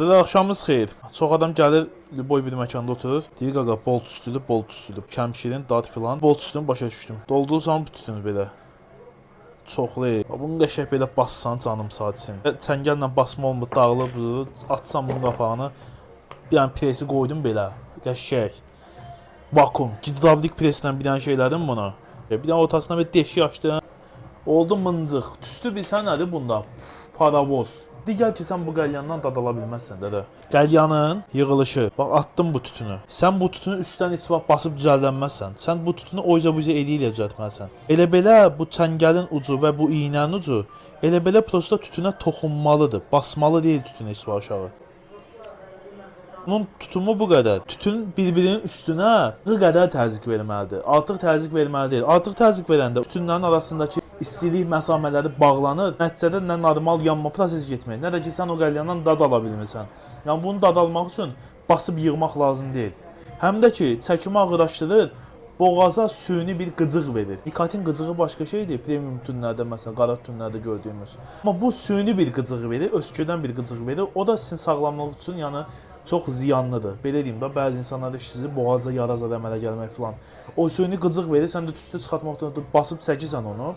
Axşamınız xeyir. Çox adam gəlir, boy bir məkanda oturur. Deyir qaqa, bolt üstüdür, bolt üstüdür. Kəmşirin, dad filan. Bolt üstünü başa düşdüm. Dolduğu zaman bu tütünü belə. Çoxlu. Bunu qəşəng belə bassan canım saatsin. Çəngəllə basma olmur, dağılır, buzur. Açsam bunun qapağını. Bir dənə presi qoydum belə. Qəşəng. Vakum. Gidravlik preslə bir dənə şeylədim bunu. Bir dənə ortasına bir deşik açdım. Oldu mıncıq. Tüstü bilsən nədir bunda? Paravoz. Digər ki sən bu qəlyandan dad ala bilməzsən dədə. Qəlyanın yığılışı. Bax atdım bu tütünü. Sən bu tütünü üstdən heç vaxt basıb düzəldənməzsən. Sən bu tütünü oyza-buyza elə düzəltməlisən. Elə belə bu çəngəlin ucu və bu iynənin ucu elə belə prosta tütünə toxunmalıdır. Basmalı deyil tütün heç vaxt aşağı. Bunun tutumu bu qədər. Tütün bir-birinin üstünə bu qədər təzyiq verməlidir. Artıq təzyiq verməli deyil. Artıq təzyiq verəndə tütünlərin arasındakı istilik məsamələri bağlanır. Nəticədə nə normal yanma prosesi getmir, nə də ki sən o qəlyandan dad ala bilmirsən. Yəni bunu dad almaq üçün basıb yığmaq lazım deyil. Həm də ki çəkimi ağırlaşdırır, boğaza süni bir qıcıq verir. Nikotin qıcığı başqa şeydir. Premium tütünlərdə məsələn qara tütünlərdə gördüyümüz. Amma bu süni bir qıcıq verir, ösküdən bir qıcıq verir. O da sizin sağlamlığınız üçün yəni çox ziyanlıdır. Belə deyim də, bəzi insanlarda işsizi boğazda yara zad əmələ gəlmək filan. O süni qıcıq verir, sən də tüstü çıxartmaqdan basıb çəkirsən onu.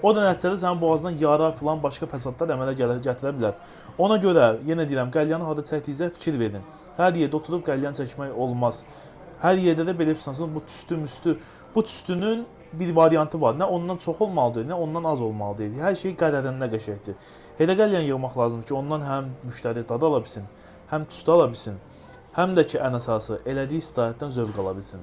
O da nəticədə sənin boğazdan yara filan başqa fəsadlar əmələ gətirə bilər. Ona görə yenə deyirəm, qəlyanı harda çəkdiyinizə fikir verin. Hər yerdə oturub qəlyan çəkmək olmaz. Hər yerdə də belə düşünsəniz, bu tüstü. Bu tüstünün bir variantı var. Nə ondan çox olmalıdır, nə ondan az olmalıdır. Hər şey qədərində qəşəngdir. Elə qəlyan yığmaq lazımdır ki, ondan həm müştəri dad ala bilsin, həm tüstü ala bilsin, həm də ki ən əsası elədiyi istirahətdən zövq ala bilsin.